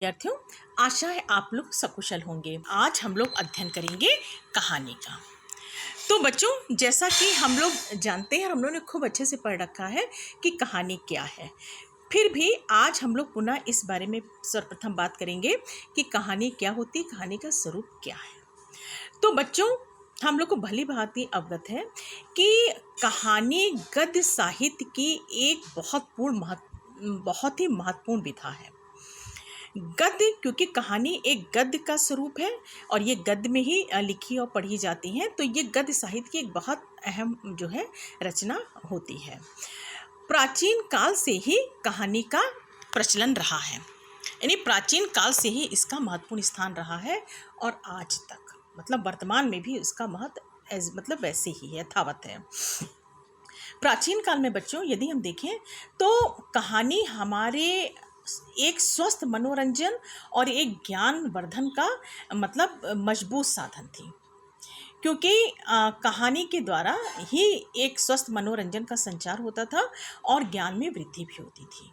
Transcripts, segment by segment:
विद्यार्थियों, आशा है आप लोग सकुशल होंगे। आज हम लोग अध्ययन करेंगे कहानी का। तो बच्चों, जैसा कि हम लोग जानते हैं, हम लोगों ने खूब अच्छे से पढ़ रखा है कि कहानी क्या है। फिर भी आज हम लोग पुनः इस बारे में सर्वप्रथम बात करेंगे कि कहानी क्या होती है, कहानी का स्वरूप क्या है। तो बच्चों, हम लोग को भली भांति अवगत है कि कहानी गद्य साहित्य की एक बहुत ही महत्वपूर्ण विधा है। गद्य, क्योंकि कहानी एक गद्य का स्वरूप है और ये गद्य में ही लिखी और पढ़ी जाती हैं, तो ये गद्य साहित्य की एक बहुत अहम जो है रचना होती है। प्राचीन काल से ही कहानी का प्रचलन रहा है, यानी प्राचीन काल से ही इसका महत्वपूर्ण स्थान रहा है और आज तक मतलब वर्तमान में भी इसका महत्व मतलब वैसे ही है, यथावत है। प्राचीन काल में बच्चों यदि हम देखें तो कहानी हमारे एक स्वस्थ मनोरंजन और एक ज्ञान वर्धन का मतलब मजबूत साधन थी, क्योंकि कहानी के द्वारा ही एक स्वस्थ मनोरंजन का संचार होता था और ज्ञान में वृद्धि भी होती थी।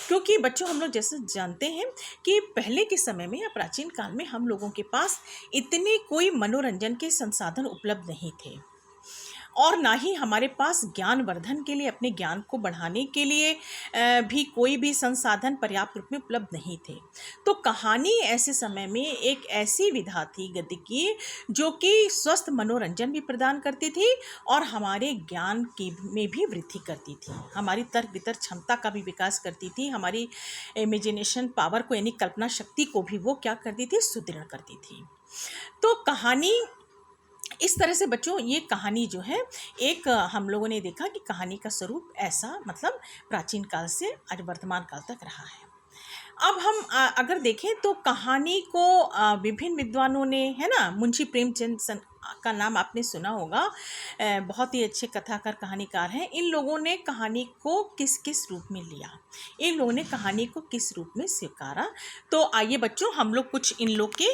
क्योंकि बच्चों, हम लोग जैसे जानते हैं कि पहले के समय में या प्राचीन काल में हम लोगों के पास इतने कोई मनोरंजन के संसाधन उपलब्ध नहीं थे और ना ही हमारे पास ज्ञान वर्धन के लिए, अपने ज्ञान को बढ़ाने के लिए भी कोई भी संसाधन पर्याप्त रूप में उपलब्ध नहीं थे। तो कहानी ऐसे समय में एक ऐसी विधा थी गद्य की जो कि स्वस्थ मनोरंजन भी प्रदान करती थी और हमारे ज्ञान की में भी वृद्धि करती थी, हमारी तर्क वितर्क क्षमता का भी विकास करती थी, हमारी इमेजिनेशन पावर को यानी कल्पना शक्ति को भी वो क्या करती थी, सुदृढ़ करती थी। तो कहानी इस तरह से बच्चों, ये कहानी जो है एक हम लोगों ने देखा कि कहानी का स्वरूप ऐसा मतलब प्राचीन काल से आज वर्तमान काल तक रहा है। अब हम अगर देखें तो कहानी को विभिन्न विद्वानों ने, है ना, मुंशी प्रेमचंद का नाम आपने सुना होगा, बहुत ही अच्छे कथाकार कहानीकार हैं। इन लोगों ने कहानी को किस किस रूप में लिया, इन लोगों ने कहानी को किस रूप में स्वीकारा। तो आइए बच्चों, हम लोग कुछ इन लोग के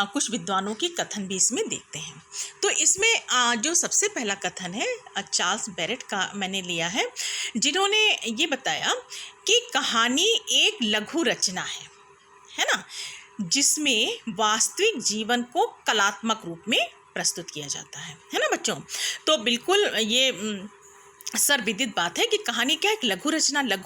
कुछ विद्वानों की कथन भी इसमें देखते हैं। तो इसमें जो सबसे पहला कथन है चार्ल्स बैरेट का मैंने लिया है, जिन्होंने ये बताया कि कहानी एक लघु रचना है ना, जिसमें वास्तविक जीवन को कलात्मक रूप में प्रस्तुत किया जाता है ना बच्चों। तो बिल्कुल ये सर्वविदित बात है कि कहानी क्या है, एक लघु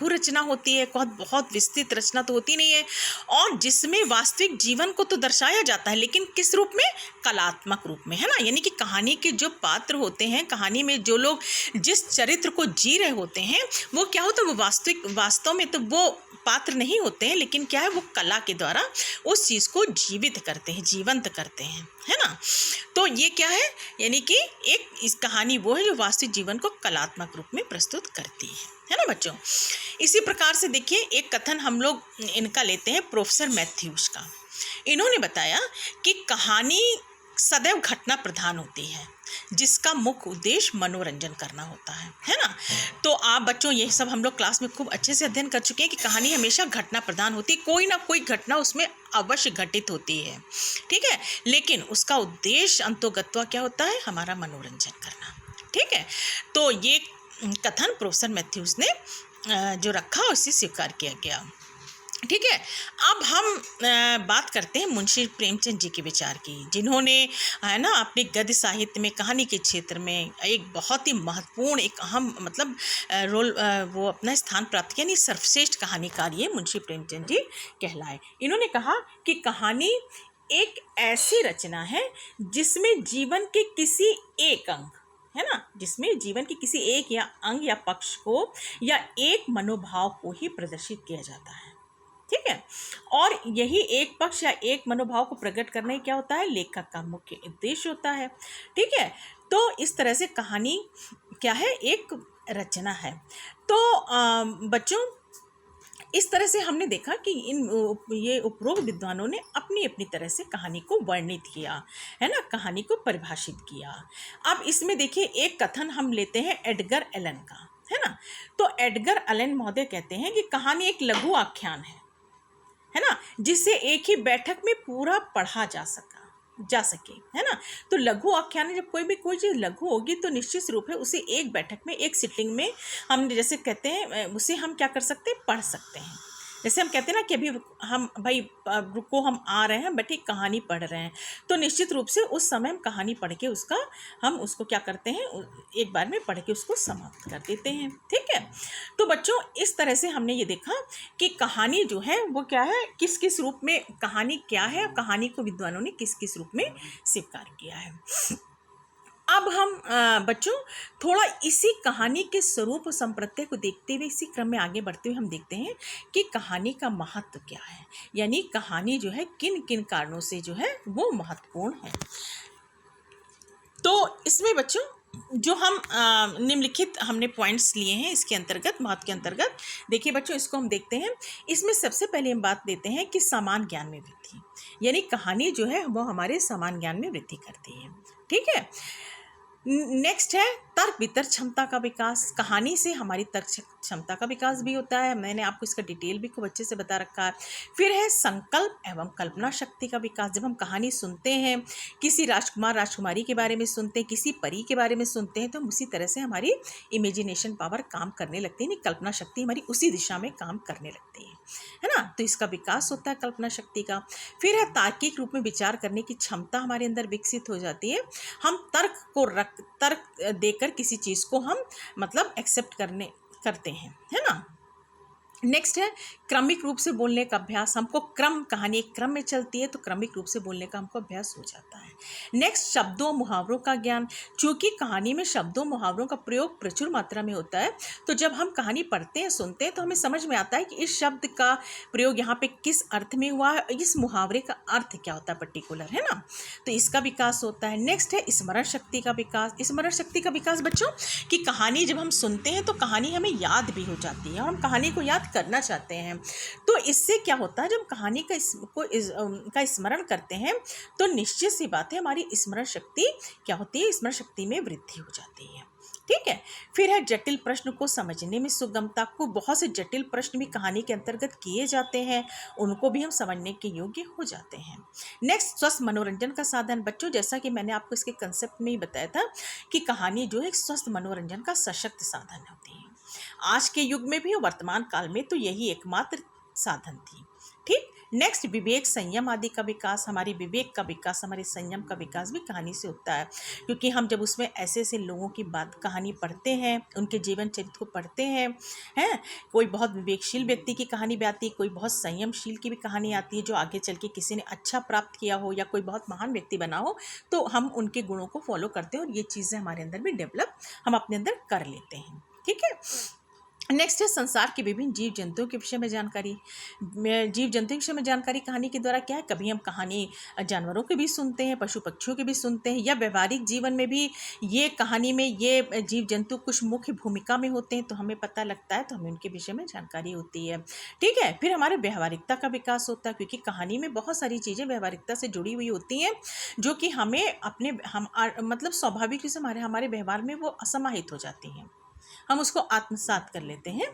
रचना होती है, बहुत विस्तृत रचना तो होती नहीं है, और जिसमें वास्तविक जीवन को तो दर्शाया जाता है, लेकिन किस रूप में, कलात्मक रूप में, है ना। यानी कि कहानी के जो पात्र होते हैं, कहानी में जो लोग जिस चरित्र को जी रहे होते हैं, वो क्या होता है, वो वास्तव में तो वो पात्र नहीं होते हैं, लेकिन क्या है, वो कला के द्वारा उस चीज़ को जीवित करते हैं, जीवंत करते हैं, है ना। तो ये क्या है, यानी कि एक इस कहानी वो है जो वास्तविक जीवन को कलात्मक रूप में प्रस्तुत करती है ना बच्चों। इसी प्रकार से देखिए, एक कथन हम लोग इनका लेते हैं प्रोफेसर मैथ्यूज का। इन्होंने बताया कि कहानी सदैव घटना प्रधान होती है, जिसका मुख्य उद्देश्य मनोरंजन करना होता है ना। तो आप बच्चों, ये सब हम लोग क्लास में खूब अच्छे से अध्ययन कर चुके हैं कि कहानी हमेशा घटना प्रधान होती है, कोई ना कोई घटना उसमें अवश्य घटित होती है, ठीक है, लेकिन उसका उद्देश्य अंतोगत्वा क्या होता है, हमारा मनोरंजन करना, ठीक है। तो ये कथन प्रोफेसर मैथ्यूज ने जो रखा उसे स्वीकार किया गया, ठीक है। अब हम बात करते हैं मुंशी प्रेमचंद जी के विचार की, जिन्होंने, है ना, अपने गद्य साहित्य में कहानी के क्षेत्र में एक बहुत ही महत्वपूर्ण, एक अहम मतलब रोल वो अपना स्थान प्राप्त किया, यानी सर्वश्रेष्ठ कहानीकार ये मुंशी प्रेमचंद जी कहलाए। इन्होंने कहा कि कहानी एक ऐसी रचना है जिसमें जीवन के किसी एक अंग, है ना, जिसमें जीवन के किसी एक या अंग या पक्ष को या एक मनोभाव को ही प्रदर्शित किया जाता है, ठीक है। और यही एक पक्ष या एक मनोभाव को प्रकट करना ही क्या होता है, लेखक का मुख्य उद्देश्य होता है, ठीक है। तो इस तरह से कहानी क्या है, एक रचना है। तो बच्चों, इस तरह से हमने देखा कि ये उपरोक्त विद्वानों ने अपनी अपनी तरह से कहानी को वर्णित किया, है ना, कहानी को परिभाषित किया। अब इसमें देखिए, एक कथन हम लेते हैं एडगर एलन का, है ना। तो एडगर एलन महोदय कहते हैं कि कहानी एक लघु आख्यान है ना, जिसे एक ही बैठक में पूरा पढ़ा जा सके, है ना। तो लघु आख्यान, जब कोई चीज़ लघु होगी तो निश्चित रूप है उसे एक बैठक में, एक सिटिंग में हम जैसे कहते हैं, उसे हम क्या कर सकते हैं, पढ़ सकते हैं, जैसे हम कहते हैं ना कि अभी हम भाई रुको, हम आ रहे हैं, बैठे कहानी पढ़ रहे हैं, तो निश्चित रूप से उस समय हम कहानी पढ़ के हम उसको क्या करते हैं, एक बार में पढ़ के उसको समाप्त कर देते हैं। ठीक है, तो बच्चों इस तरह से हमने ये देखा कि कहानी जो है वो क्या है, किस किस रूप में कहानी क्या है, और कहानी को विद्वानों ने किस किस रूप में स्वीकार किया है। अब हम बच्चों थोड़ा इसी कहानी के स्वरूप और संप्रत्यय को देखते हुए इसी क्रम में आगे बढ़ते हुए हम देखते हैं कि कहानी का महत्व क्या है, यानी कहानी जो है किन किन कारणों से जो है वो महत्वपूर्ण है। तो इसमें बच्चों जो हम निम्नलिखित हमने पॉइंट्स लिए हैं इसके अंतर्गत, महत्व के अंतर्गत, देखिए बच्चों इसको हम देखते हैं। इसमें सबसे पहले हम बात देते हैं कि समान ज्ञान में वृद्धि, यानी कहानी जो है वो हमारे समान ज्ञान में वृद्धि करती है। ठीक है, नेक्स्ट है तर्क वितर्क क्षमता का विकास। कहानी से हमारी तर्क क्षमता का विकास भी होता है, मैंने आपको इसका डिटेल भी खूब अच्छे से बता रखा है। फिर है संकल्प एवं कल्पना शक्ति का विकास। जब हम कहानी सुनते हैं, किसी राजकुमार राजकुमारी के बारे में सुनते हैं, किसी परी के बारे में सुनते हैं, तो हम उसी तरह से हमारी इमेजिनेशन पावर काम करने लगती है, कल्पना शक्ति हमारी उसी दिशा में काम करने लगती है ना। तो इसका विकास होता है कल्पना शक्ति का। फिर है तार्किक रूप में विचार करने की क्षमता हमारे अंदर विकसित हो जाती है। हम तर्क देकर किसी चीज़ को हम मतलब एक्सेप्ट करते हैं, है ना। नेक्स्ट है क्रमिक रूप से बोलने का अभ्यास। हमको कहानी एक क्रम में चलती है तो क्रमिक रूप से बोलने का हमको अभ्यास हो जाता है। नेक्स्ट शब्दों मुहावरों का ज्ञान। चूंकि कहानी में शब्दों मुहावरों का प्रयोग प्रचुर मात्रा में होता है, तो जब हम कहानी पढ़ते हैं सुनते हैं तो हमें समझ में आता है कि इस शब्द का प्रयोग यहाँ पे किस अर्थ में हुआ है, इस मुहावरे का अर्थ क्या होता है पर्टिकुलर, है ना। तो इसका विकास होता है। नेक्स्ट है स्मरण शक्ति का विकास। स्मरण शक्ति का विकास बच्चों कि कहानी जब हम सुनते हैं तो कहानी हमें याद भी हो जाती है और हम कहानी को याद करना चाहते हैं। तो इससे क्या होता है, जब कहानी का स्मरण करते हैं तो निश्चित सी बात है हमारी स्मरण शक्ति क्या होती है, स्मरण शक्ति में वृद्धि हो जाती है। ठीक है, फिर है जटिल प्रश्न को समझने में सुगमता। को बहुत से जटिल प्रश्न भी कहानी के अंतर्गत किए जाते हैं, उनको भी हम समझने के योग्य हो जाते हैं। नेक्स्ट स्वस्थ मनोरंजन का साधन। बच्चों जैसा कि मैंने आपको इसके कंसेप्ट में ही बताया था कि कहानी जो है एक स्वस्थ मनोरंजन का सशक्त साधन होती है। आज के युग में भी और वर्तमान काल में तो यही एकमात्र साधन थी। ठीक, नेक्स्ट विवेक संयम आदि का विकास। हमारी विवेक का विकास, हमारे संयम का विकास भी कहानी से होता है, क्योंकि हम जब उसमें ऐसे ऐसे लोगों की बात कहानी पढ़ते हैं, उनके जीवन चरित्र को पढ़ते हैं कोई बहुत विवेकशील व्यक्ति की कहानी भी आती है, कोई बहुत संयमशील की भी कहानी आती है जो आगे चल के किसी ने अच्छा प्राप्त किया हो या कोई बहुत महान व्यक्ति बना हो, तो हम उनके गुणों को फॉलो करते हैं और ये चीज़ें हमारे अंदर भी डेवलप हम अपने अंदर कर लेते हैं। ठीक है, नेक्स्ट है संसार के विभिन्न जीव जंतुओं के विषय में जानकारी। जीव जंतु के विषय में जानकारी कहानी के द्वारा क्या है, कभी हम कहानी जानवरों के भी सुनते हैं, पशु पक्षियों के भी सुनते हैं, या व्यवहारिक जीवन में भी ये कहानी में ये जीव जंतु कुछ मुख्य भूमिका में होते हैं, तो हमें पता लगता है, तो हमें उनके विषय में जानकारी होती है। ठीक है, फिर हमारे व्यवहारिकता का विकास होता है, क्योंकि कहानी में बहुत सारी चीज़ें व्यवहारिकता से जुड़ी हुई होती हैं जो कि हमें मतलब स्वाभाविक रूप से हमारे व्यवहार में वो असमाहित हो जाती हैं, हम उसको आत्मसात कर लेते हैं।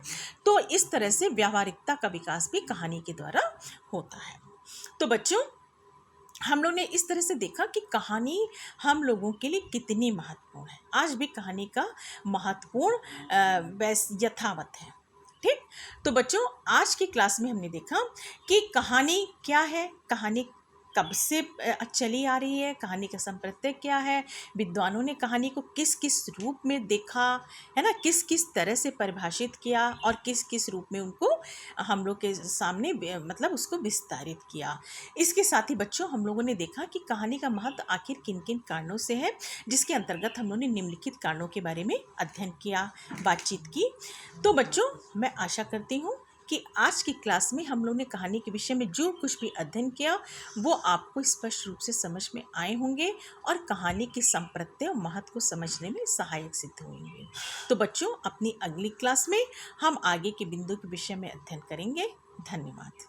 तो इस तरह से व्यावहारिकता का विकास भी कहानी के द्वारा होता है। तो बच्चों हम लोग ने इस तरह से देखा कि कहानी हम लोगों के लिए कितनी महत्वपूर्ण है। आज भी कहानी का महत्वपूर्ण यथावत है। ठीक, तो बच्चों आज की क्लास में हमने देखा कि कहानी क्या है, कहानी कब से चली आ रही है, कहानी का संप्रत्यय क्या है, विद्वानों ने कहानी को किस किस रूप में देखा, है ना, किस किस तरह से परिभाषित किया और किस किस रूप में उनको हम लोग के सामने मतलब उसको विस्तारित किया। इसके साथ ही बच्चों हम लोगों ने देखा कि कहानी का महत्व आखिर किन किन कारणों से है, जिसके अंतर्गत हम लोगों ने निम्नलिखित कारणों के बारे में अध्ययन किया, बातचीत की। तो बच्चों मैं आशा करती हूँ कि आज की क्लास में हम लोगों ने कहानी के विषय में जो कुछ भी अध्ययन किया वो आपको स्पष्ट रूप से समझ में आए होंगे और कहानी के संप्रत्यय और महत्व को समझने में सहायक सिद्ध होंगे। तो बच्चों अपनी अगली क्लास में हम आगे के बिंदु के विषय में अध्ययन करेंगे। धन्यवाद।